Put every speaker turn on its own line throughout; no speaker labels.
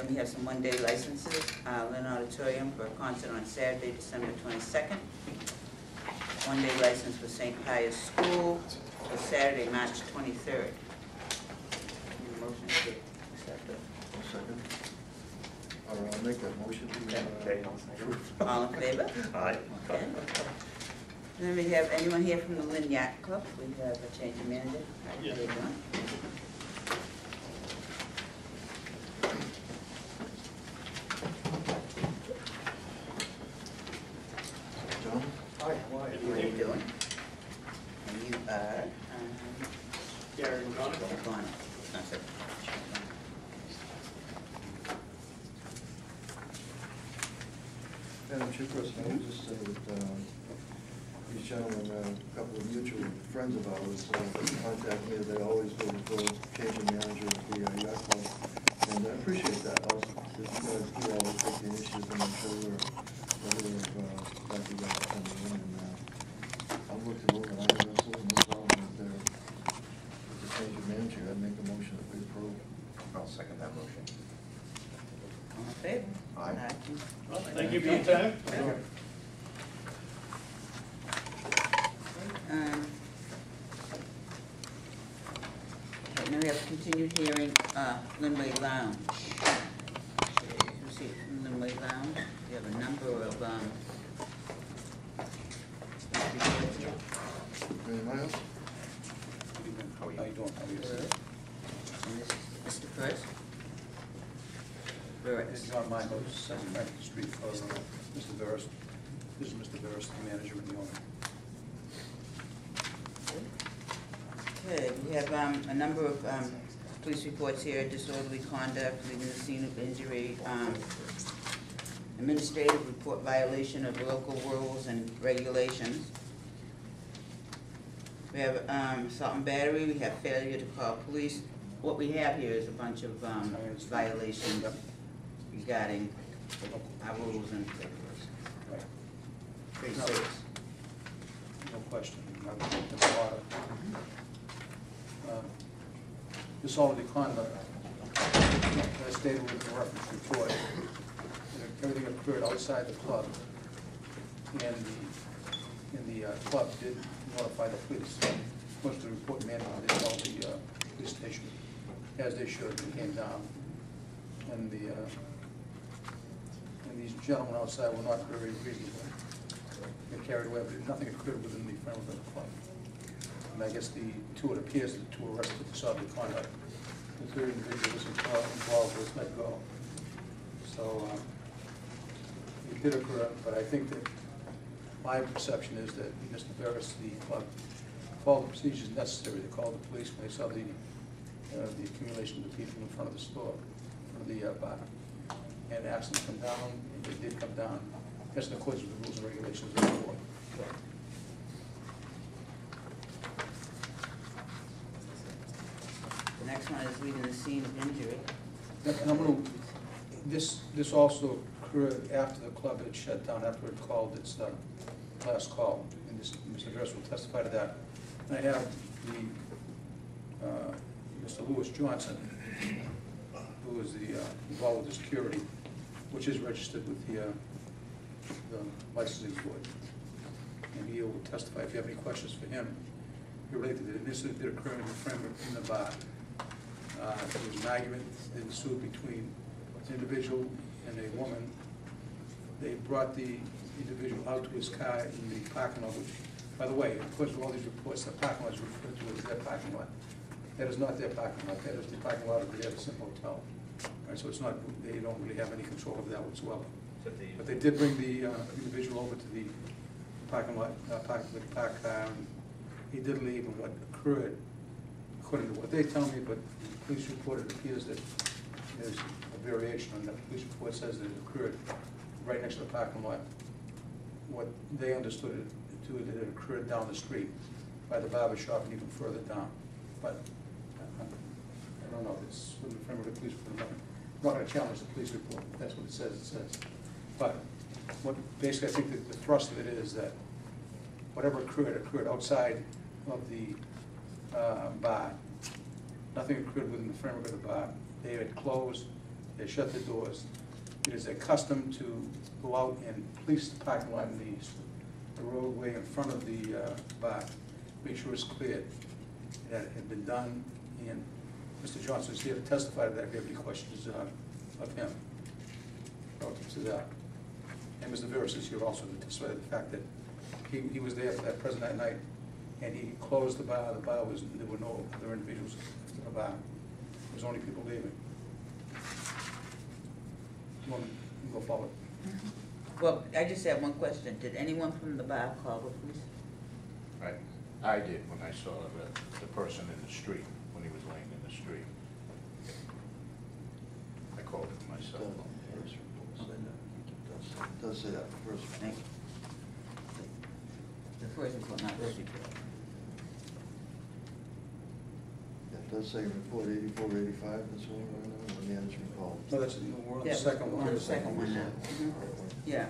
then we have some one-day licenses. Lynn Auditorium for a concert on Saturday, December 22nd. One-day license for St. Pius School for Saturday, March 23rd. Need a motion to accept it.
Second. I'll make that motion.
Okay, I'll second.
All in favor?
Aye.
Okay. And then we have anyone here from the Lynn Yacht Club? We have a change of manager. Hi, how you doing?
John?
Hi, how are
How are you doing? And you are?
Gary McGonigal.
Gone. That's it.
Madam Chairperson, I would just say that these gentlemen, a couple of mutual friends of ours, contact me. They always look for changing manager of the yacht club, and I appreciate that. Also, that you guys do always take the initiative to make sure we're like you guys coming in, and I'll look it over. I have absolutely no problem with the change of manager. I'd make a motion that we approve.
I'll second that motion.
All in favor?
Aye.
Thank you for your time.
Sure. Okay, now we have continued hearing, Linway Lounge. Okay, you see it from Linway Lounge? We have a number of, reports here.
Anyone else?
How are you doing?
Good. And this is Mr. First. Burris.
This is John Michaels, 7 Franklin Street, for Mr. Burris. This is Mr. Burris, the manager and the owner.
Okay, we have a number of police reports here: disorderly conduct, leaving the scene of injury, administrative report violation of local rules and regulations. We have assault and battery, we have failure to call police. What we have here is a bunch of violations regarding our rules and regulations.
Right.
Pretty
No.
serious.
No question. I've looked at the water. Disorderly conduct, as stated with the reference report, everything occurred outside the club, and the club did notify the police. Once the report manual, they called the police station, as they should, and came down. And these gentlemen outside were not very reasonable. They carried away, but nothing occurred within the framework of the club. And I guess it appears that the two arrested for disorderly conduct. The third individual was involved was let go. So it did occur, but I think that my perception is that Mr. Barris, the club, followed the procedures necessary. They called the police when they saw the accumulation of the people in front of the store, in front of the bar, and asked them to come down, and they did come down. That's in accordance with the rules and regulations of the board.
The next one is leaving the scene of injury.
And I'm gonna, this also occurred after the club had shut down, after it called its last call, and Mr. Harris will testify to that. And I have Mr. Lewis Johnson, who is involved with the security, which is registered with the licensing board. And he will testify if you have any questions for him. Related to the incident that occurred in the framework in the bar. There was an argument that ensued between an individual and a woman. They brought the individual out to his car in the parking lot, which, by the way, of course, with all these reports, the parking lot is referred to as their parking lot. That is not their parking lot. That is the parking lot of the Edison Hotel. Right, so it's not, they don't really have any control of that whatsoever. But they did bring the individual over to the parking lot, park car, and he did leave. And what occurred, according to what they tell me, but the police report, it appears that there's a variation on that. The police report says that it occurred right next to the parking lot. What they understood it to, that it occurred down the street by the barber shop and even further down. But I don't know, it's within the framework of the police report. I'm not going to challenge the police report. That's what it says. But what basically I think that the thrust of it is that whatever occurred outside of the bar. Nothing occurred within the framework of the bar. They had closed. They shut the doors. It is their custom to go out and police the parking lot in the roadway in front of the bar, make sure it's cleared. That had been done, and Mr. Johnson is here to testify to that if you have any questions of him relative to that. And Mr. Veras is here also to testify to the fact that he was there for that present that night, and he closed the bar. The bar was, there were no other individuals in the bar. There was only people leaving. You want to go forward?
Well, I just have one question. Did anyone from the bar call the police?
I did when I saw the person in the street, when he was laying in the street. I called it myself.
It does say that first.
Thank you. The first report, not the report.
Yeah, it does say report 84, 85, that's all, the management call.
No, that's, we're on the
Yeah,
second
we're
one.
on the second one now. Mhm. Yeah,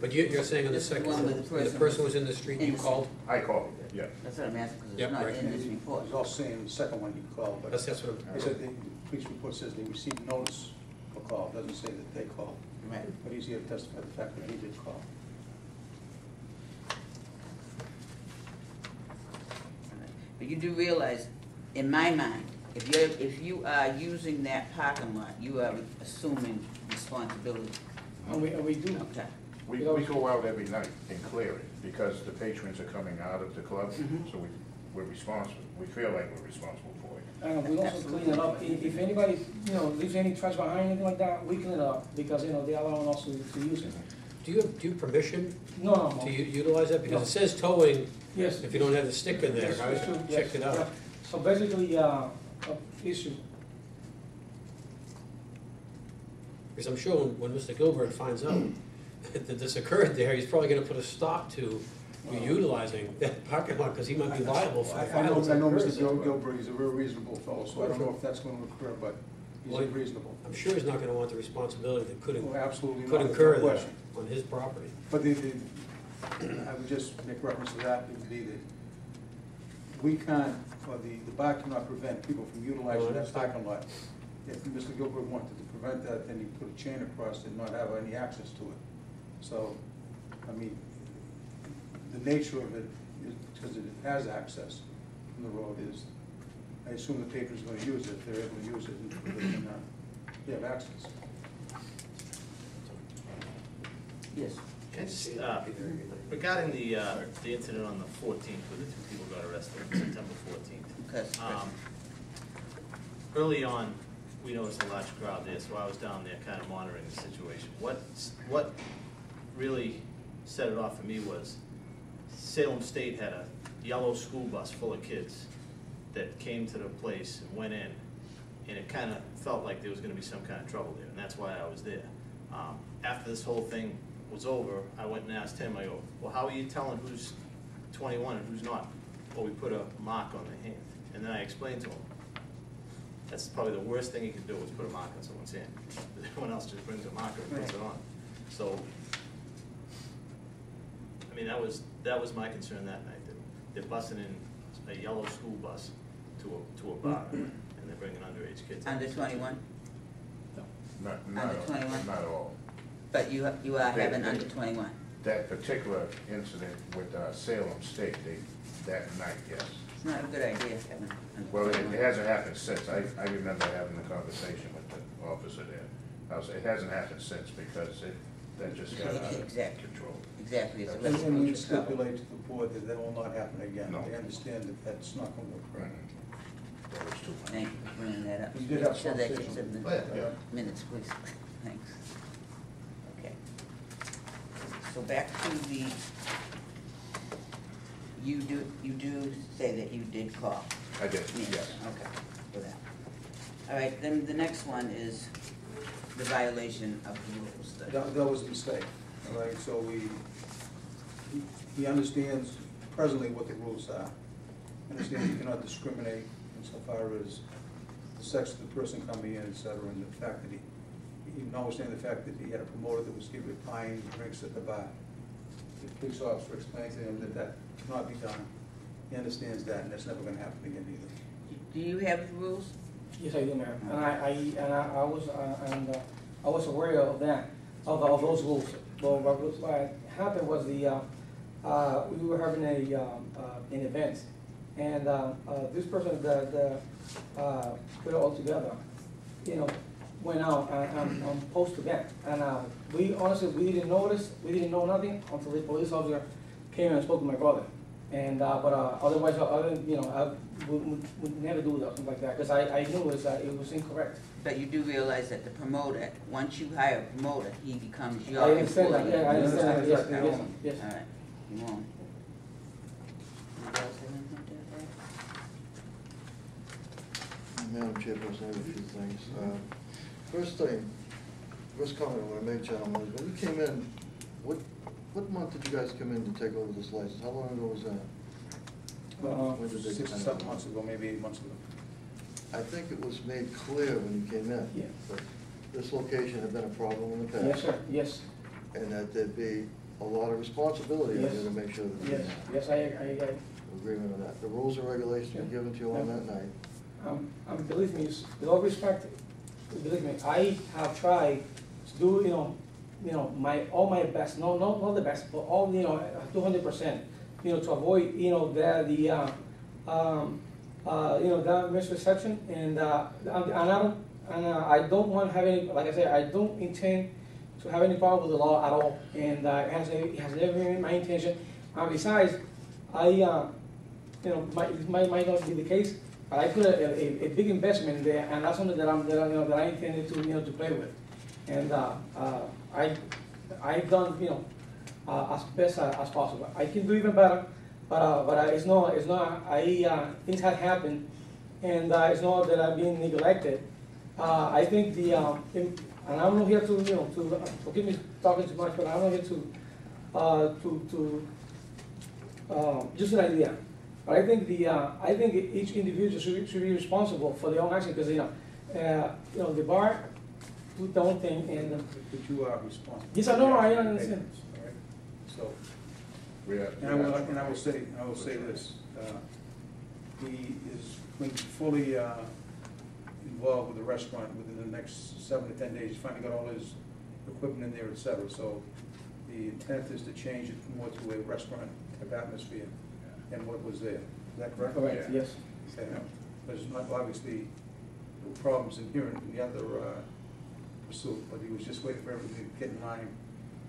But you're saying on the
This is the
second
one
one,
with the
when the
person
person was in the street, you
innocent.
called?
I called, yeah.
that's what I'm asking, because
Yep,
it's not
right.
in this report.
He's also saying the second one he called, but
That's what
he said the police report says they received notice of a call, doesn't say that they called.
Right.
But he's here to testify to the fact that he did call.
But you do realize, in my mind, if you are using that parking lot, you are assuming responsibility.
And we do.
Okay.
We go out every night and clear it, because the patrons are coming out of the club,
Mhm.
so we're responsible. We feel like we're responsible for it.
And we also clean it up. If anybody, leaves any trash behind, anything like that, we clean it up, because, they allow us to use it.
Do you have permission
No.
to utilize that? Because
No.
it says towing,
Yes.
if you don't have the sticker there,
Yes,
I
it's true,
checked
yes,
it out.
yeah. So basically, issue.
Because I'm sure when Mr. Gilbert finds out that this occurred there, he's probably gonna put a stop to you utilizing that parking lot, because he might be liable for
I
violence.
know
that
Mr.
occurs.
Gilbert, he's a very reasonable fellow, so I don't know if that's going to occur, but he's
Well,
reasonable.
I'm sure he's not gonna want the responsibility that could
Well, absolutely not,
could
no
incur there
question.
on his property.
But I would just make reference to that, it would be that we can't, or the bar cannot prevent people from utilizing that parking lot. If Mr. Gilbert wanted to prevent that, then he'd put a chain across it and not have any access to it. So, I mean, the nature of it is, because it has access from the road, is, I assume the patrons are gonna use it, if they're able to use it, and they can, they have access.
Yes.
Regarding the incident on the 14th, where the two people got arrested, September 14th.
Okay.
Early on, we noticed a large crowd there, so I was down there kind of monitoring the situation. What really set it off for me was Salem State had a yellow school bus full of kids that came to the place and went in, and it kind of felt like there was going to be some kind of trouble there, and that's why I was there. After this whole thing was over, I went and asked him, I go, well, how are you telling who's 21 and who's not? Well, we put a mark on the hand. And then I explained to him, that's probably the worst thing you can do, is put a mark on someone's hand. Everyone else just brings a marker and puts it on. So, I mean, that was my concern that night. They're busing in a yellow school bus to a bar, and they're bringing underage kids in.
Under 21?
Not
Under 21?
Not all.
But you are having under 21?
That particular incident with Salem State, that night, yes.
It's not a good idea having under 21.
Well, it hasn't happened since. I remember having a conversation with the officer there. It hasn't happened since, because that just got out of
Exactly.
control.
Exactly, it's a
That's-
And we
residential trouble.
stipulate to the board that that will not happen again.
No.
They understand that that's not going to occur.
That was too much.
Thank you for bringing that up.
You did have
Make sure that gets
conversation.
in
Oh, yeah,
the
yeah.
minutes, please. Thanks. Okay. So back to the, you do say that you did call?
I did,
Yes,
yes.
okay, for that. All right, then the next one is the violation of the rules.
That was a mistake, all right? So he understands presently what the rules are. Understands he cannot discriminate insofar as the sex of the person coming in, et cetera, and the fact that he notwithstanding the fact that he had a promoter that was giving buying drinks at the bar. The police officer explained to him that that cannot be done. He understands that, and that's never gonna happen again either.
Do you have the rules?
Yes, I do, Mayor. And I was aware of that, of those rules. But what happened was we were having an event, and this person that put it all together, you know, went out on post-event. And we honestly, we didn't know nothing until the police officer came and spoke to my brother. And, but otherwise, you know, I would never do something like that, because I knew it was incorrect.
But you do realize that the promoter, once you hire a promoter, he becomes your
I
employee.
understand that, yeah, I understand that, yes,
Okay.
yes, yes.
All right, you won't. Anybody else have anything to add?
Madam Chairperson, I have a few things. First comment I want to make, gentlemen, is when you came in, what month did you guys come in to take over this license? How long ago was that? When did they
6 or
come
7
in?
months ago, maybe 8 months ago.
I think it was made clear when you came in.
Yeah.
That this location had been a problem in the past.
Yes, sir, yes,
And that there'd be a lot of responsibility on
Yes.
you to make sure that you
yes,
didn't have
yes, I
agreement on that. The rules and regulations were given to you on that night.
believe me, with all respect, believe me, I have tried to do, all my best, not the best, but all, 200%, to avoid, that misperception, and I don't want to have any, like I said, I don't intend to have any problem with the law at all, and it has never been my intention. And besides, might not be the case, but I put a big investment there, and that's something that I intended to play with, and I've done as best as possible. I can do even better, but it's not things have happened, and it's not that I'm being neglected. I think and I'm not here to forgive me talking too much, but I'm not here to just an idea. But I think each individual should be responsible for their own action, because the bar do their own thing, and
But you are responsible.
Yes, I know, I understand.
All right? So,
We have,
and I will say this, he is going to be fully involved with the restaurant within the next 7 to 10 days. He's finally got all his equipment in there, et cetera. So the intent is to change it more to a restaurant type atmosphere than what was there. Is that correct?
Correct, yes.
Okay, there's not obviously no problems inherent in the other pursuit, but he was just waiting for everything to get in line.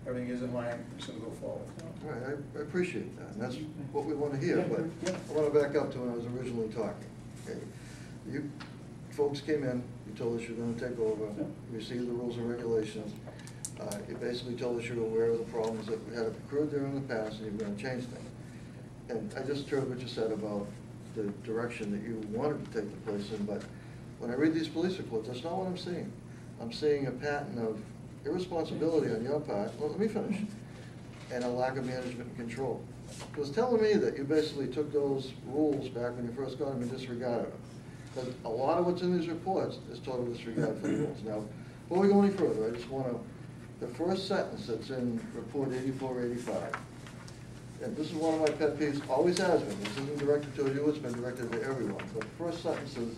Everything is in line, it's gonna go forward.
All right, I appreciate that, and that's what we want to hear, but I want to back up to when I was originally talking. Okay, you folks came in, you told us you were going to take over, you received the rules and regulations. You basically told us you were aware of the problems that had occurred there in the past, and you were going to change things. And I just heard what you said about the direction that you wanted to take the place in, but when I read these police reports, that's not what I'm seeing. I'm seeing a pattern of irresponsibility on your part, well, let me finish, and a lack of management and control. It was telling me that you basically took those rules back when you first got them and disregarded them. Because a lot of what's in these reports is total disregard for the rules. Now, before we go any further, I just want to, the first sentence that's in report 8485, and this is one of my pet peeves, always has been, this isn't directed to you, it's been directed to everyone, but the first sentence is,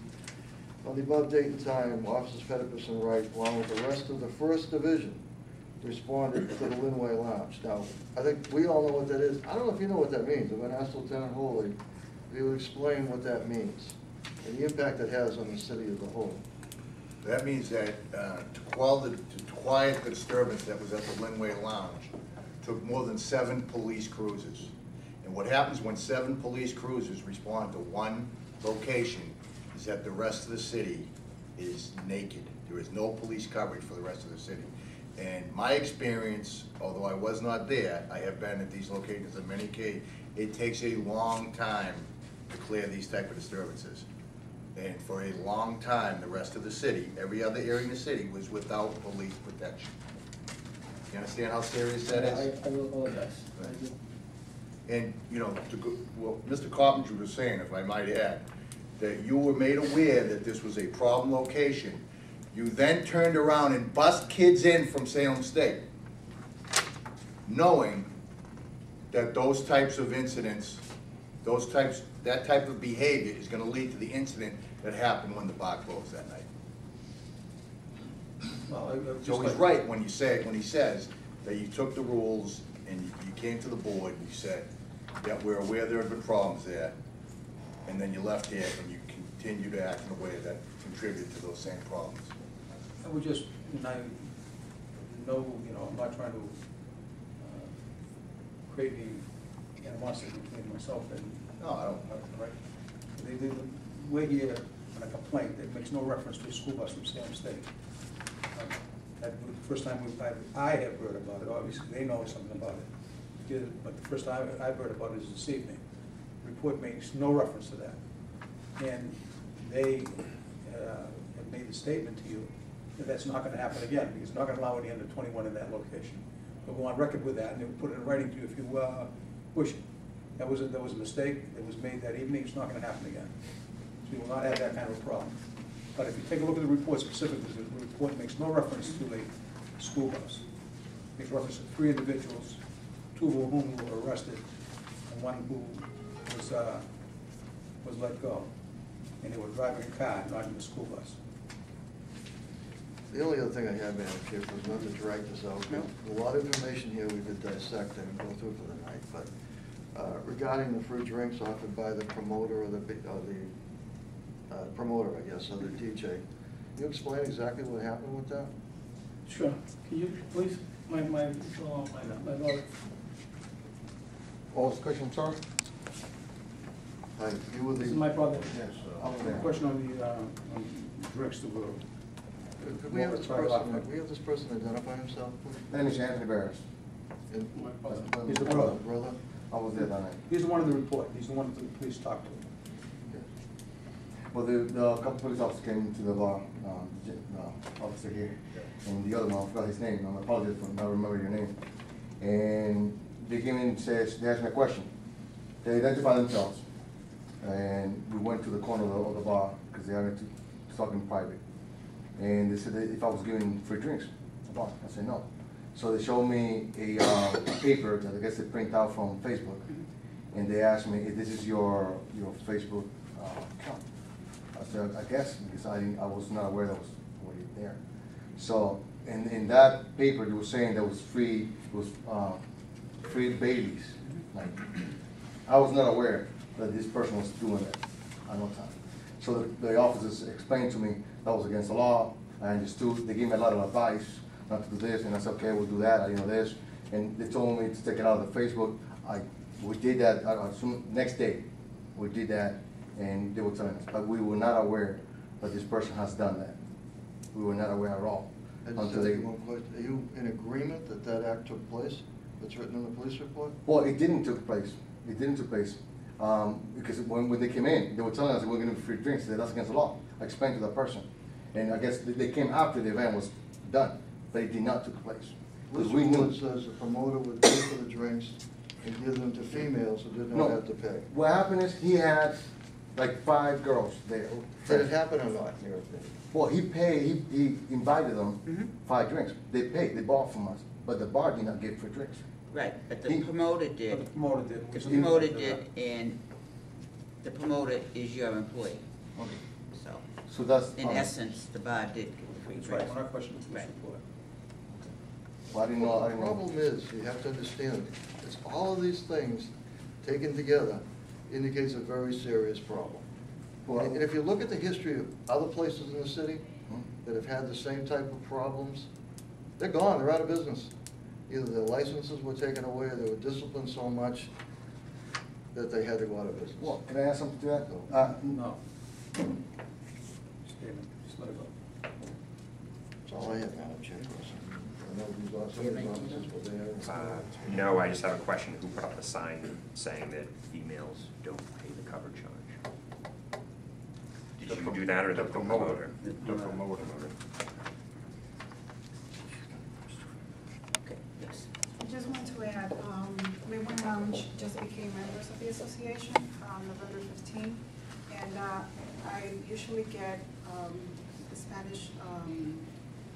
on the above date and time, Officers Pedipus and Wright, along with the rest of the 1st Division, responded to the Linway Lounge. Now, I think we all know what that is. I don't know if you know what that means. I'm going to ask Lieutenant Holy if he would explain what that means and the impact it has on the city as a whole.
That means that to quiet the disturbance that was at the Linway Lounge took more than 7 police cruisers. And what happens when 7 police cruisers respond to one location is that the rest of the city is naked. There is no police coverage for the rest of the city. And my experience, although I was not there, I have been at these locations in many cases, it takes a long time to clear these type of disturbances. And for a long time, the rest of the city, every other area in the city was without police protection. You understand how serious that is?
I will apologize. I do.
And, what Mr. Coppinger was saying, if I might add, that you were made aware that this was a problem location. You then turned around and bust kids in from Salem State, knowing that those types of incidents, that type of behavior is gonna lead to the incident that happened when the bar closed that night.
Well,
So he's right when he says that you took the rules and you came to the board and you said, yeah, we're aware there have been problems there, and then you left here and you continue to act in a way that contributed to those same problems.
I would just, and I know, I'm not trying to create any animosity between myself and,
No, I don't.
right? We're here on a complaint that makes no reference to a school bus from Salem State. That was the first time I have heard about it, obviously they know something about it. But the first time I've heard about it is this evening. The report makes no reference to that. And they have made the statement to you that that's not gonna happen again, because it's not gonna allow any under 21 in that location. We'll go on record with that, and they'll put it in writing to you if you wish it. That was a mistake that was made that evening, it's not gonna happen again. So you will not have that kind of a problem. But if you take a look at the report specifically, the report makes no reference to a school bus. It makes reference to 3 individuals, 2 of whom were arrested, and 1 who was let go. And they were driving a car, not in the school bus.
The only other thing I have, Madam Chair, was not to drag this out. A lot of information here we could dissect and go through for the night, but regarding the free drinks offered by the promoter or the promoter, I guess, or the DJ, can you explain exactly what happened with that?
Sure. Can you please, my brother?
All discussion, sir?
Hi, you were the.
This is my brother.
Yes.
Question on the drinks that were.
Could we have this person identify himself, please?
My name is Anthony Barris.
And-
He's the brother.
Brother?
I was there that night.
He's the one in the report, he's the one that the police talked to.
Well, the couple police officers came to the bar, the officer here, and the other one, I forgot his name, I apologize for not remembering your name. And they came in and they asked me a question. They identified themselves, and we went to the corner of the bar, because they wanted to talk in private. And they said that if I was giving free drinks at the bar, I said no. So they showed me a paper that I guess they print out from Facebook, and they asked me if this is your Facebook account. I said, I guess, because I was not aware that was already there. So, in that paper, they were saying there was free Baileys. Like, I was not aware that this person was doing that at no time. So the officers explained to me that was against the law. I understood. They gave me a lot of advice not to do this, and I said, okay, we'll do that. This, and they told me to take it out of the Facebook. We did that. Next day, we did that. And they were telling us, but we were not aware that this person has done that. We were not aware at all.
I just have one question. Are you in agreement that that act took place? That's written in the police report?
Well, it didn't take place. It didn't take place. Because when they came in, they were telling us that we're going to be free drinks. They said, that's against the law. I explained to that person. And I guess they came after the event was done, but it did not take place.
This
we knew.
report says the promoter would pay for the drinks and give them to females who did not have to pay.
What happened is he had like 5 girls there.
Did it happen or not, in your opinion?
Well, he paid, he invited them 5 drinks. They paid, they bought from us, but the bar did not give free drinks.
Right, but the promoter
But
did.
the promoter did.
The promoter did, and the promoter is your employee.
Okay.
So,
So that's.
in essence, the bar did give the free
That's right,
drinks.
we're not questioning the police
Right.
report.
Well, I didn't know,
The problem is, you have to understand, it's all of these things taken together indicates a very serious problem.
Well-
And if you look at the history of other places in the city that have had the same type of problems, they're gone, they're out of business. Either their licenses were taken away, or they were disciplined so much that they had to go out of business.
Well, can I add something to that?
No. Statement, just let it go.
That's all I have, Madam Chairperson. I know these officers were there.
No, I just have a question. Who put up the sign saying that females don't pay the cover charge? Did you do that or the promoter?
The promoter.
Okay, yes.
I just want to add, Midway Lounge just became members of the association on November 15th, and I usually get the Spanish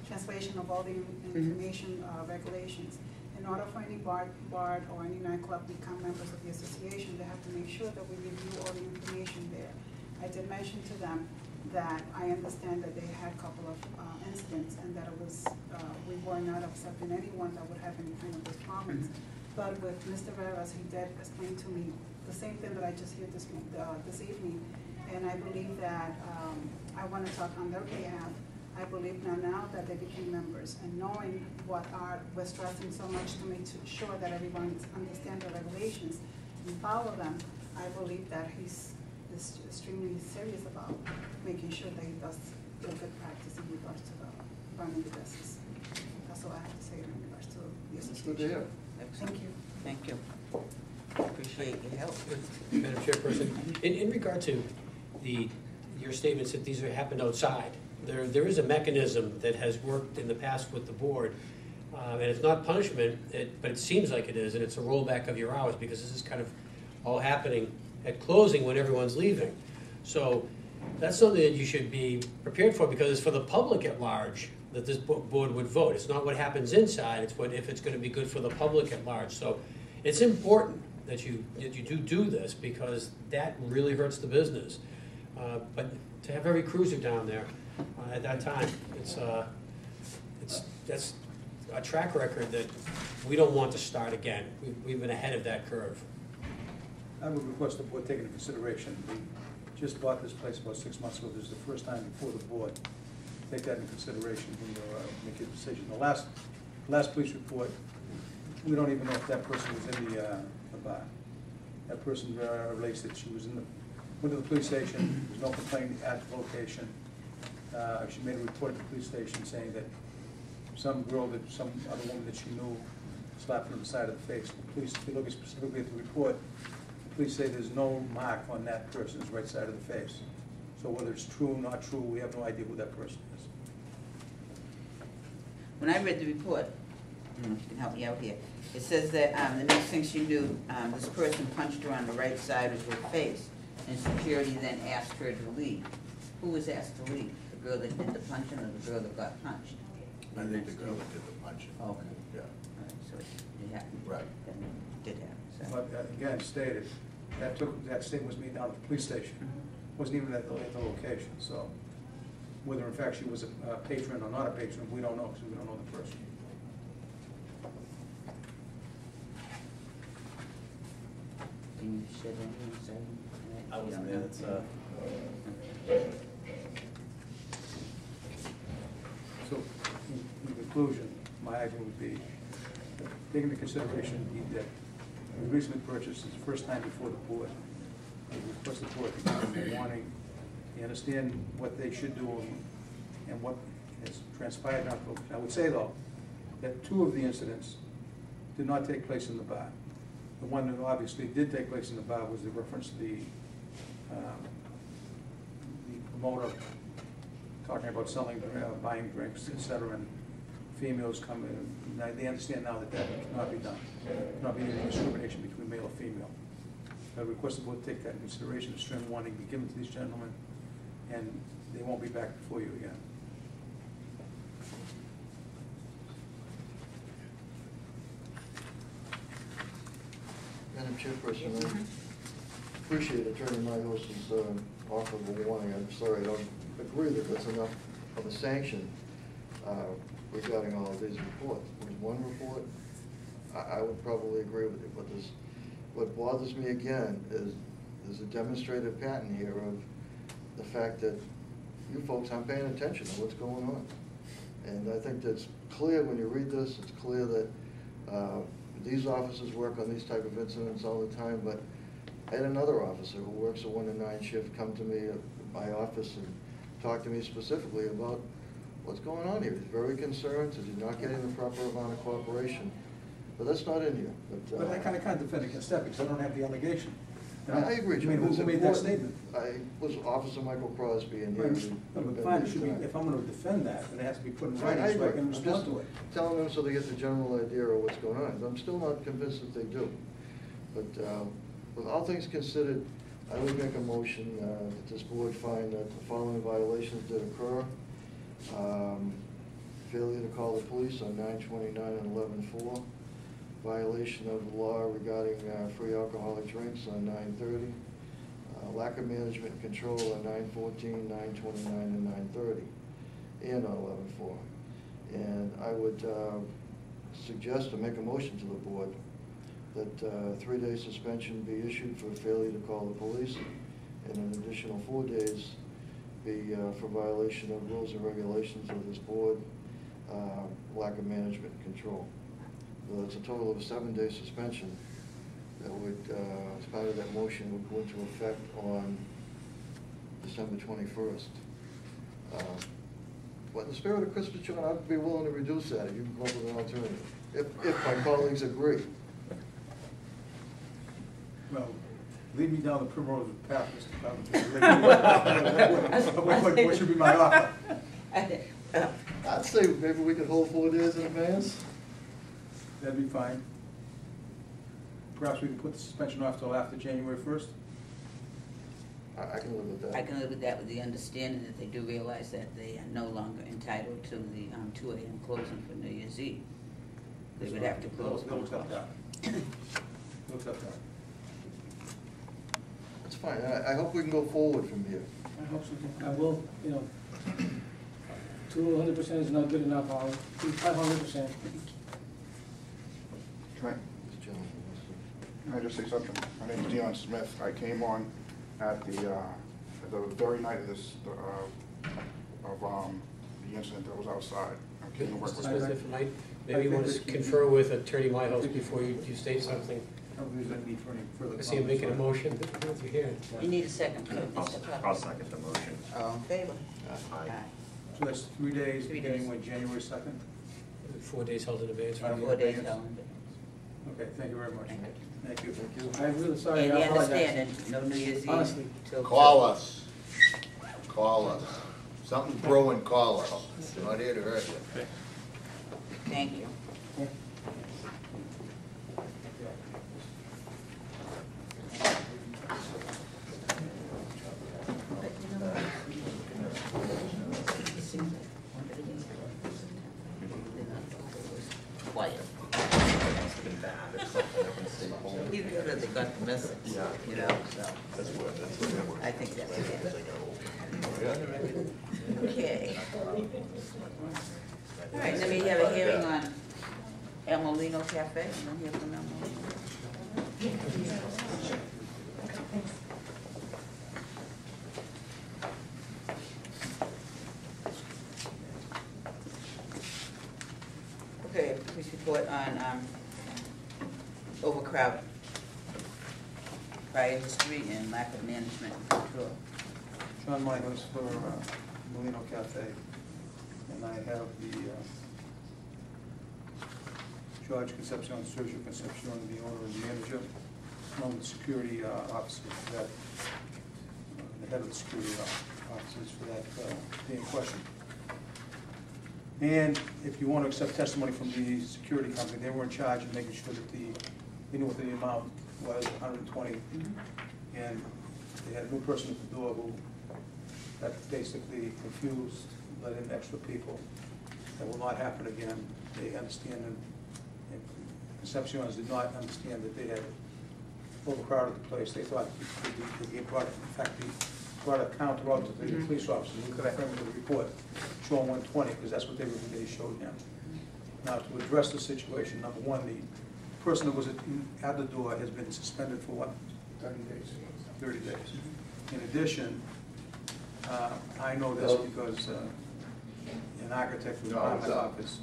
translation of all the information regulations. In order for any bar or any nightclub to become members of the association, they have to make sure that we review all the information there. I did mention to them that I understand that they had a couple of incidents and that it was, we were not accepting anyone that would have any kind of those comments. But with Mr. Rivas, he did explain to me the same thing that I just heard this evening. And I believe that I want to talk on their behalf. I believe now that they became members and knowing what we're stressing so much to make sure that everyone understands the regulations and follow them, I believe that he's extremely serious about making sure that he does the good practice in regards to the running the business. That's all I have to say in regards to the
It's
association.
good to hear.
Thank you.
Thank you. Appreciate your help.
Madam Chairperson, in regard to your statements that these happened outside, there is a mechanism that has worked in the past with the board, and it's not punishment, but it seems like it is, and it's a rollback of your hours, because this is kind of all happening at closing when everyone's leaving. So that's something that you should be prepared for, because it's for the public at large that this board would vote. It's not what happens inside, it's if it's going to be good for the public at large. So it's important that you do this, because that really hurts the business. But to have every cruiser down there at that time, that's a track record that we don't want to start again. We've been ahead of that curve.
I would request the board take into consideration, we just bought this place about 6 months ago. This is the first time before the board. Take that into consideration when you make your decision. The last police report, we don't even know if that person was in the bar. That person relates that she was went to the police station, there was no complaint at the location. She made a report at the police station saying that some other woman that she knew slapped her on the side of the face. The police, if you look specifically at the report, the police say there's no mark on that person's right side of the face. So whether it's true or not true, we have no idea who that person is.
When I read the report, I don't know if you can help me out here, it says that the next thing she knew, this person punched her on the right side of her face, and security then asked her to leave. Who was asked to leave? The girl that did the punching or the girl that got punched?
I think the girl that did the punching.
Okay.
Yeah.
All right, so it happened.
Right.
That did happen, so.
But again, stated, that statement was made down at the police station. Wasn't even at the location, so whether in fact she was a patron or not a patron, we don't know, because we don't know the person.
Can you shed any insight?
I wasn't there, that's,
So, in conclusion, my argument would be, taking into consideration that the recently purchased is the first time before the board. I request the board to give them a warning, they understand what they should do and what has transpired. I would say though, that 2 of the incidents did not take place in the bar. The one that obviously did take place in the bar was the reference to the promoter talking about selling, buying drinks, et cetera, and females come in. Now, they understand now that cannot be done. Cannot be any discrimination between male or female. I request the board take that into consideration, a stern warning be given to these gentlemen, and they won't be back before you again.
Madam Chairperson, I appreciate Attorney Myhouse's offer of a warning. I'm sorry, I don't agree that that's enough of a sanction regarding all of these reports. With one report, I would probably agree with you, but what bothers me again is there's a demonstrated pattern here of the fact that you folks aren't paying attention to what's going on. And I think that's clear when you read this. It's clear that these officers work on these type of incidents all the time, but I had another officer who works a 1 to 9 shift come to me at my office and talk to me specifically about what's going on here. He's very concerned that he's not getting the proper amount of cooperation. But that's not in here.
But I kind of can't defend against that because I don't have the allegation.
I agree, Jim.
I mean, who made that statement?
I was Officer Michael Crosby, and
But fine, it should be, if I'm going to defend that, then it has to be put in writing so I can respond to it.
Telling them so they get the general idea of what's going on. I'm still not convinced that they do. But with all things considered, I would make a motion that this board find that the following violations did occur. Failure to call the police on 9/29 and 11/4. Violation of the law regarding free alcoholic drinks on 9/30. lack of management and control on 9/14, 9/29, and 9/30, and on 11/4. And I would suggest to make a motion to the board that 3-day suspension be issued for failure to call the police, and an additional 4 days be for violation of rules and regulations of this board, lack of management and control. So that's a total of a 7-day suspension that would, as part of that motion, would go into effect on December 21st. But in the spirit of Christmas, John, I'd be willing to reduce that if you can come up with an alternative, if my colleagues agree.
Well, lead me down the primrose path, Mr. Covington. What should be my offer?
I'd say maybe we could hold 4 days in advance.
That'd be fine. Perhaps we can put the suspension off till after January 1st?
I can live with that.
I can live with that, with the understanding that they do realize that they are no longer entitled to the 2 a.m. closing for New Year's Eve. They would have to close.
They'll accept that. They'll accept that.
That's fine. I hope we can go forward from here.
I hope so.
I will, 200% is not good enough, I'll do 500%.
Can
Mr. Chairman,
I just say something? My name is Dion Smith. I came on at the very night of this, the incident that was outside. I came to work with.
Mr. Smith, maybe you want to confer with Attorney Myhouse before you state something.
I don't think there's any need for any further.
I see him making a motion. You're here.
You need a second.
I'll second the motion.
All in favor?
Aye.
So that's 3 days,
3
beginning
days.
with January 2nd?
4 days held in advance.
Fine.
4 days, Ellen.
Okay, thank you very much.
Thank you.
Thank you.
I'm really sorry,
And
I
you
apologize.
understand that no New Year's Eve
Honestly.
till.
Call us. Call us. Something's brewing, call us. We're not here to hurt you.
Thank you. Quiet. Even if they got the message, you know? I think that's it. Okay. All right, then we have a hearing on El Molino Cafe. We'll hear from El Molino. Okay, police report on overcrowding, prior history, and lack of management and control.
John Myhouse for Molino Cafe, and I have the George Concepcion, Sergio Concepcion, the owner and manager, along with the security officers for that, the head of the security officers for that day in question. And if you want to accept testimony from the security company, they were in charge of making sure that they knew what the amount was, 120. And they had a new person at the door who that basically confused, let in extra people. That will not happen again. They understand, and Concepcion's did not understand that they had overcrowded the place. They thought they brought, in fact, they brought a counter out to the police officers. We could have confirmed the report showing 120, because that's what they showed him. Now, to address the situation, number one, the person that was at the door has been suspended for what? 30 days. 30 days. In addition, I know this because an architect was in my office.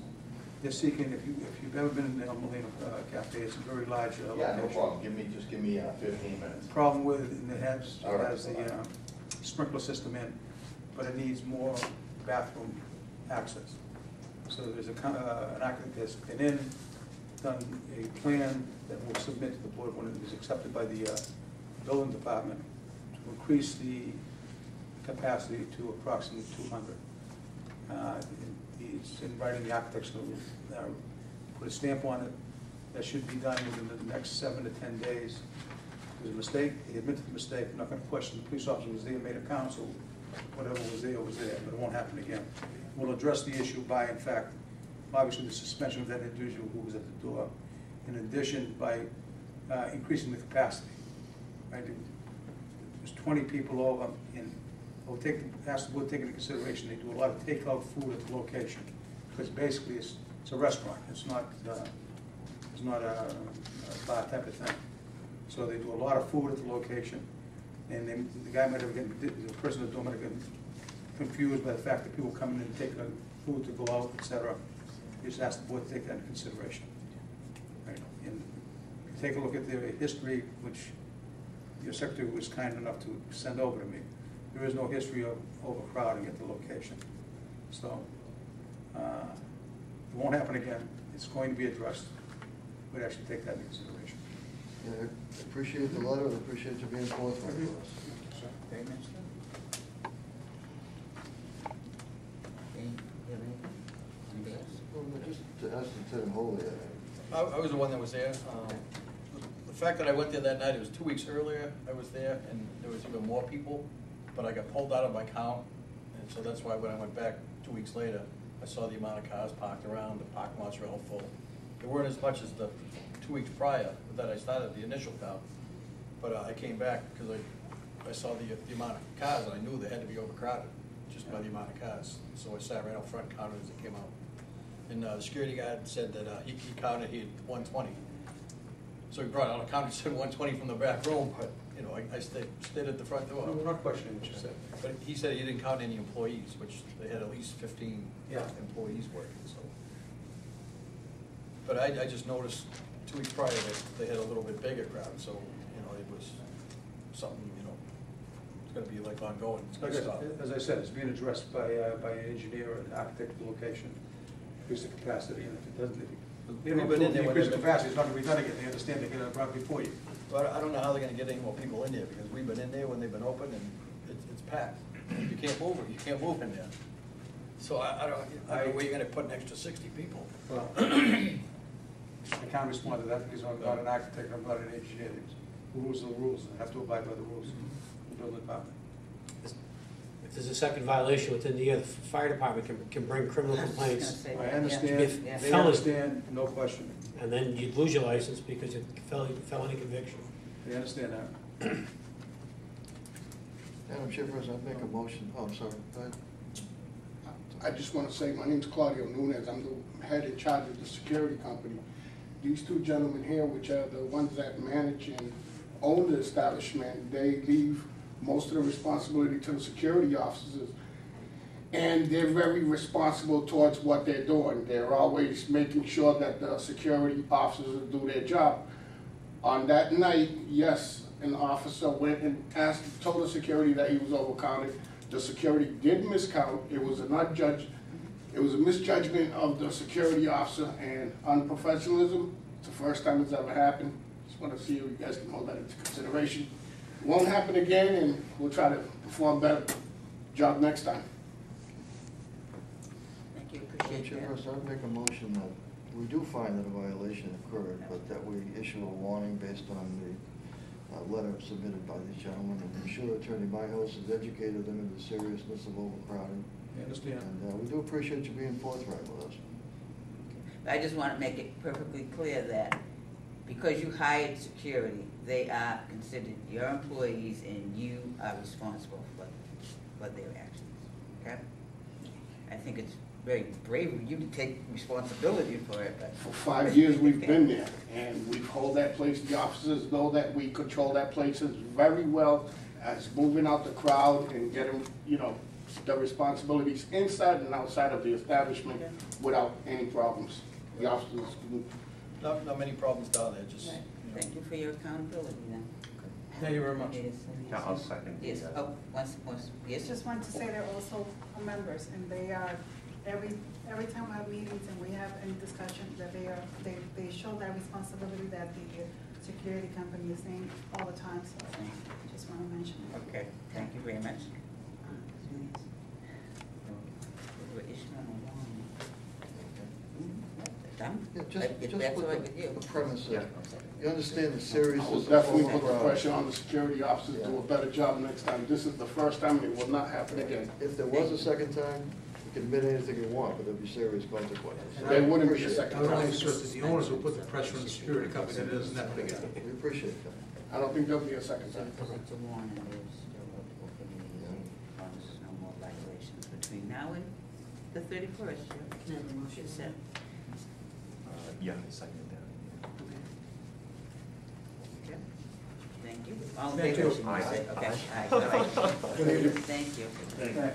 They're seeking, if you've ever been in the El Molino Cafe, it's a very large location.
Yeah, no problem. Just give me 15 minutes.
Problem with it, and it has the sprinkler system in, but it needs more bathroom access. So there's an architect that's been in, done a plan that we'll submit to the board when it is accepted by the building department to increase the capacity to approximately 200. He's in writing, the architects will put a stamp on it. That should be done within the next 7 to 10 days. There's a mistake, he admitted the mistake. I'm not going to question the police officer was there, made a count, so whatever was there, but it won't happen again. We'll address the issue by, in fact, obviously the suspension of that individual who was at the door. In addition, by increasing the capacity. Right? there's 20 people over, and ask the board to take into consideration, they do a lot of takeout food at the location, because basically it's a restaurant, it's not a bar type of thing. So they do a lot of food at the location, and then the guy might have gotten, the person that's doing it might have gotten confused by the fact that people come in and take food to go out, et cetera. Just ask the board to take that into consideration. Right. And take a look at their history, which your secretary was kind enough to send over to me. There is no history of overcrowding at the location. So, it won't happen again. It's going to be addressed. We'd actually take that into consideration.
Yeah, I appreciate the letter, I appreciate you being forthright with us.
Very much so. Okay, you have anything? Anybody else?
Well, just to ask Lieutenant Holey,
I was the one that was there. The fact that I went there that night, it was 2 weeks earlier I was there, and there was even more people, but I got pulled out of my count, and so that's why when I went back 2 weeks later, I saw the amount of cars parked around, the parking lots were all full. There weren't as much as the 2 weeks prior that I started the initial count, but I came back because I saw the amount of cars, and I knew they had to be overcrowded just by the amount of cars. So I sat right out front, counted as it came out. And the security guard said that he counted, he had 120. So he brought out a count, he said 120 from the back room, but, you know, I stayed at the front door.
No, we're not questioning what you said.
But he said he didn't count any employees, which they had at least 15 employees working, so. But I just noticed 2 weeks prior that they had a little bit bigger crowd, so, you know, it was something, you know, it's gonna be like ongoing. It's gonna stop.
As I said, it's being addressed by an engineer and architect of the location, increase the capacity, and if it doesn't,
We've been in there when
increase the
they've been-
capacity, it's not gonna be done again, they understand they get it right before you.
But I don't know how they're gonna get any more people in there, because we've been in there when they've been open, and it's packed. You can't move it, you can't move in there. So I don't know where you're gonna put an extra 60 people.
Well, I can't respond to that because I'm not an architect, I'm not an engineer. The rules are the rules, and I have to abide by the rules of the building department.
If there's a second violation within the year, the fire department can bring criminal
I was just
complaints,
gonna say
I
that,
understand,
yeah.
they understand, no question.
and then you'd lose your license because of felony conviction.
They understand that.
Madam Chairperson, I'd make a motion, oh, I'm sorry, go ahead.
I just want to say, my name's Claudio Nunez, I'm the head in charge of the security company. These two gentlemen here, which are the ones that manage and own the establishment, they leave most of the responsibility to the security officers. And they're very responsible towards what they're doing. They're always making sure that the security officers do their job. On that night, yes, an officer went and told the security that he was overcounted. The security did miscount. It was a misjudgment of the security officer and unprofessionalism. It's the first time it's ever happened. Just want to see if you guys can hold that into consideration. It won't happen again, and we'll try to perform better job next time.
Thank you,
Madam
appreciate that.
Chairperson, I'd make a motion that we do find that a violation occurred, but that we issue a warning based on the letter submitted by these gentlemen, and I'm sure Attorney Myhouse has educated them in the seriousness of overcrowding.
I understand.
And we do appreciate you being forthright with us.
I just want to make it perfectly clear that because you hired security, they are considered your employees and you are responsible for their actions, okay? I think it's very brave of you to take responsibility for it, but.
For 5 years, we've been there, and we hold that place. The officers know that we control that place very well as moving out the crowd and getting, you know, the responsibilities inside and outside of the establishment without any problems. The officers,
Not many problems down there, just,
Right.
you know.
Thank you for your accountability then.
Thank you very much.
Yes,
Yeah, I'll second the,
Yes, oh, once, yes.
Just want to say they're also members, and they are, every time we have meetings and we have any discussion, that they show that responsibility that the security company is saying all the time, so just want to mention it.
Okay, thank you very much. We're issuing a warning. Done?
Yeah,
If
just
that's all right
with
with you.
the premise
Yeah.
of, you understand the seriousness
I will
of
definitely put the
overcrowding.
pressure on the security officers to do a better job next time. This is the first time, and it will not happen again.
If there was a second time, you can admit anything you want, but there'd be serious consequences.
There wouldn't be a
Appreciate it.
second
I would only
time.
assert that the owners will put the pressure on the security company that it doesn't happen again.
We appreciate that.
I don't think there'll be a second
So
time.
because it's a warning, there's still open meeting, as long as there's no more violations between now and the 31st.
Can I have a motion?
Should set.
Yeah, I seconded that.
Okay. Thank you. All in
Thank
favor?
you.
Should we say?
Aye.
Okay, aye, all right.
Good evening.
Thank you.
Right.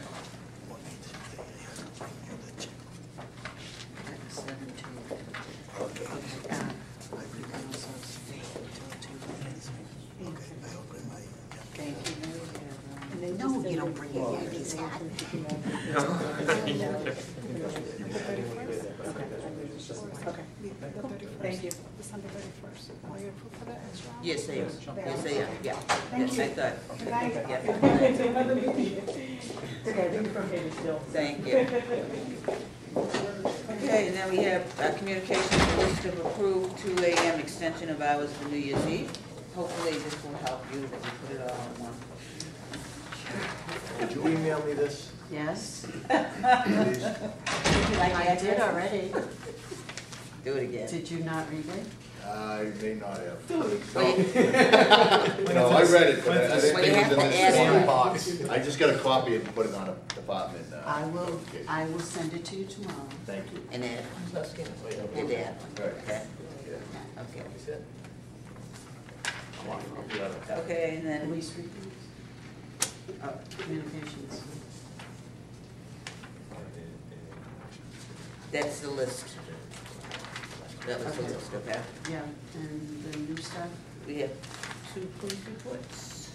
That's 17. Okay, you can also stay until 2 minutes. Thank you. No, you don't bring your Yankees hat.
Okay. Thank you. December 31st. Are you approved for that extra?
Yes, I am. Yes, I am, yeah.
Thank
Yes,
you.
I thought.
Good night.
Yeah.
Okay, I think from Katie still.
Thank you. Okay, and then we have communications list of approved 2 AM extension of hours for New Year's Eve. Hopefully this will help you, that we put it all in one.
Would you email me this,
Yes,
please?
Would you like the
I did
address?
already.
Do it again.
Did you not read it?
I may not have.
Wait.
No, I read it, but I didn't
Well, you
think
have
it was in
to
this
add
one
it.
box. I just got a copy and put it on a department. notification.
I will send it to you tomorrow.
Thank you.
And add, and add, okay? Okay. Okay, and then,
Police reviews. Oh, communications.
that's the list. That was the
Okay.
list, okay?
Yeah, and the new stuff,
We have 2 police reports.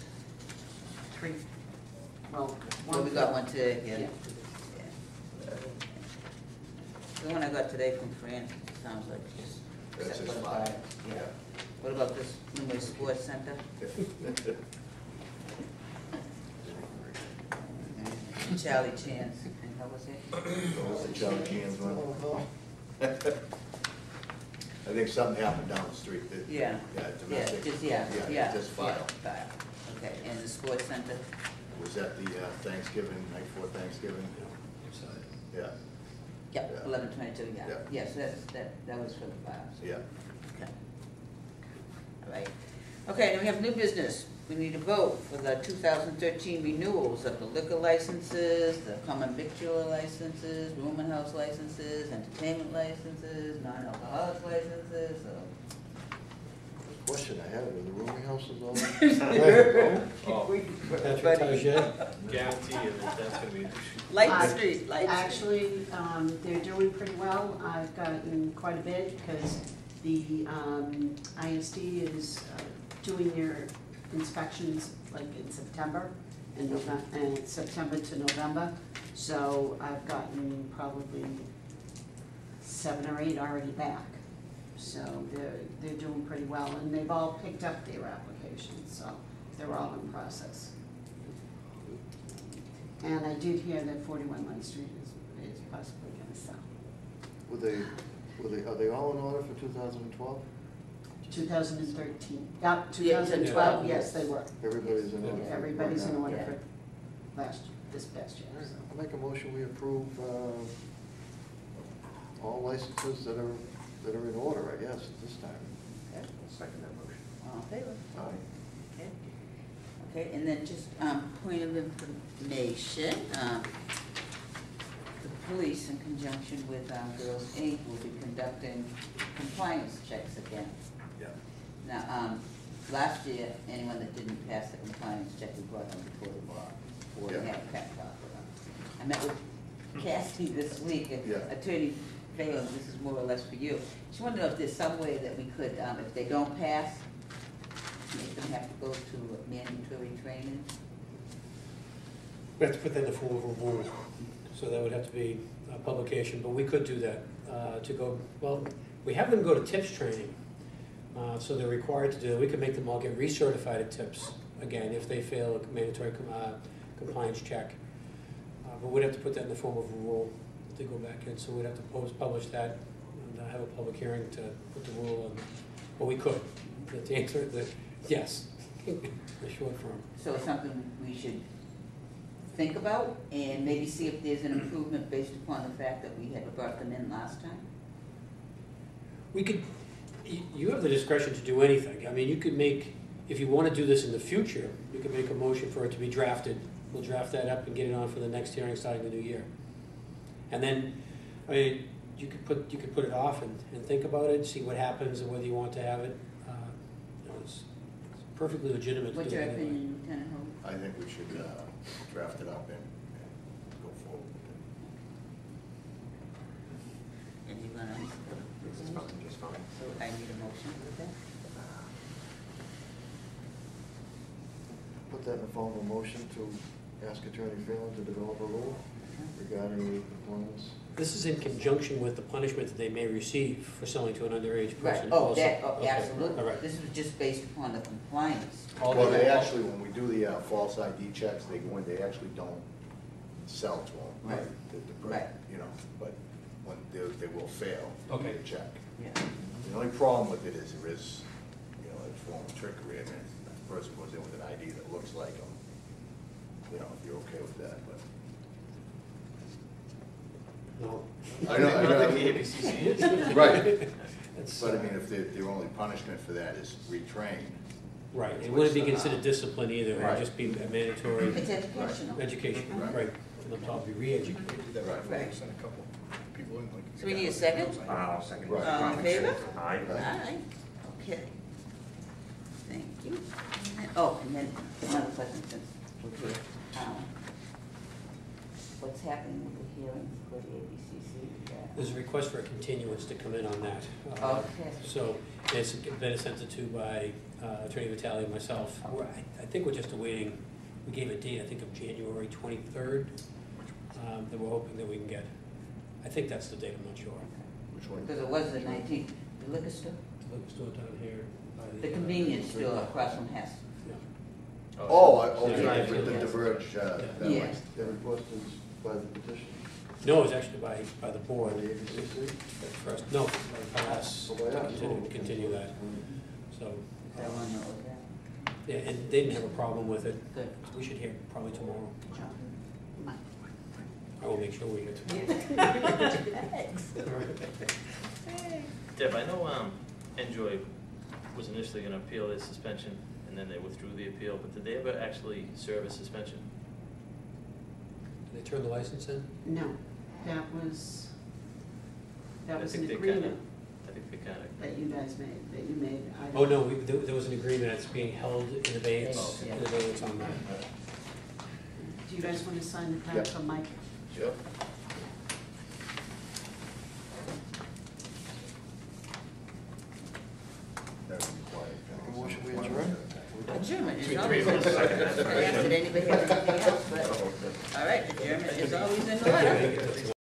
3. Well,
Well, we got one today, yeah.
Yeah.
Yeah. The one I got today from Fran, sounds like just.
That's
except
his
for the
file.
fire. Yeah. What about this New Sports Center? Charlie Chance, and how was it?
What was the Charlie Cans one? I think something happened down the street.
Yeah.
Yeah,
Yeah,
domestic.
just, yeah.
Yeah, just file.
Yeah, file. Okay, and the Sports Center?
Was that the Thanksgiving, night before Thanksgiving? Yeah,
Yep,
Yeah.
11/22, yeah.
Yeah.
Yes, that was for the files.
yeah.
Okay. All right. Okay, now we have new business. We need a vote for the 2013 renewals of the liquor licenses, the common victular licenses, room and house licenses, entertainment licenses, non-alcoholic licenses, so.
Question I had, were the rooming houses all?
Guarantee you that that's gonna be an issue.
Light Street, Light Street.
Actually, they're doing pretty well. I've gotten quite a bit because the ISD is doing their inspections like in September and November, and September to November. So I've gotten probably 7 or 8 already back. So they're doing pretty well, and they've all picked up their applications, so they're all in process. And I did hear that 41 Light Street is possibly gonna sell.
Are they all in order for 2012?
2013,
2012,
2012, yes, they were.
Everybody's in order? for-
Everybody's in order
Yeah.
for this past year, so.
I'll make a motion, we approve all licenses that are in order, I guess, at this time.
Okay.
Second that motion.
All in favor?
Aye.
Okay. Okay, and then just, point of information, the police in conjunction with, Girls Inc. will be conducting compliance checks again.
Yeah.
Now, last year, anyone that didn't pass the compliance check, we brought them before the bar, or we
Yeah.
had a pep talk with them. I met with Cassie this week, and
Yeah.
Attorney Phelan, this is more or less for you. She wanted to know if there's some way that we could, if they don't pass, make them have to go to mandatory training.
We have to put that in the form of a rule, so that would have to be a publication, but we could do that, to go, well, we have them go to TIPS training, so they're required to do it. We could make them all get recertified at TIPS, again, if they fail a mandatory compliance check. But we'd have to put that in the form of a rule to go back in, so we'd have to publish that and have a public hearing to put the rule in. But we could. The answer, yes, the short form.
So it's something we should think about, and maybe see if there's an improvement based upon the fact that we had brought them in last time?
We could, you have the discretion to do anything. I mean, you could make, if you want to do this in the future, you could make a motion for it to be drafted. We'll draft that up and get it on for the next hearing starting the new year. And then, I mean, you could put it off and think about it, see what happens and whether you want to have it. You know, it's perfectly legitimate to
What's
do
your
it anyway.
opinion, Lieutenant Hope?
I think we should draft it up and go forward with it.
Anyone else?
This is fine, just fine.
So I need a motion with that?
Put that in the form of a motion to ask Attorney Phelan to develop a rule regarding the compliance.
This is in conjunction with the punishment that they may receive for selling to an underage
Right,
person.
oh,
also.
that,
Okay.
absolutely.
All right.
This was just based upon the compliance.
Well, they actually, when we do the false ID checks, they go in, they actually don't sell to them.
Right. Right.
You know, but when they will fail.
Okay.
The check.
Yeah.
The only problem with it is there is, you know, a form of trickery, and then the person goes in with an ID that looks like them. You know, if you're okay with that, but.
No.
I know,
I don't think the ABCC is.
Right.
That's,
But I mean, if their only punishment for that is retrain.
right, it wouldn't be considered discipline either, it would
Right.
just be a mandatory
It's educational.
education,
Right.
right, and on top, be re-educated.
Right.
Send a couple people in, like.
So we need a second?
I'll second.
Right.
All in favor?
Aye.
Aye. Okay. Thank you. Oh, and then another question, since we're here. What's happening with the hearings for the ABCC?
There's a request for a continuance to come in on that.
Okay.
So it's been assented to by Attorney Vitale and myself. I think we're just awaiting, we gave a date, I think of January 23rd, that we're hoping that we can get. I think that's the date, I'm not sure.
Which one?
Because it was the 19th, the liquor store,
The liquor store down here. by
the convenience store across from Hess.
Yeah.
Oh,
Yeah.
okay, with the diverge, that way.
Yeah.
The request is by the petition,
No, it was actually by the
by
board.
the ABCC.
At first, no, by us,
Oh, by us.
to continue that. So,
I want to know what that.
yeah, and they didn't have a problem with it.
Good.
We should hear probably tomorrow.
Mike.
I will make sure we hear tomorrow.
Deb, I know Enjoy was initially gonna appeal their suspension, and then they withdrew the appeal, but did they ever actually serve a suspension?
Did they turn the license in?
No, that was
I
an
think they
agreement
I think they kinda,
that you guys made, that you made. I
Oh,
don't-
no, there was an agreement that's being held in abeyance,
Oh, yeah.
in abeyance on that.
Do you guys want to sign the
Yep.
back from Mike?
Yep. That would be quiet.
Make a motion, we adjourn?
Adjournment is
Between
always
three
in
of us.
order. Did anybody have anything else? But, all right, adjournment is always in order.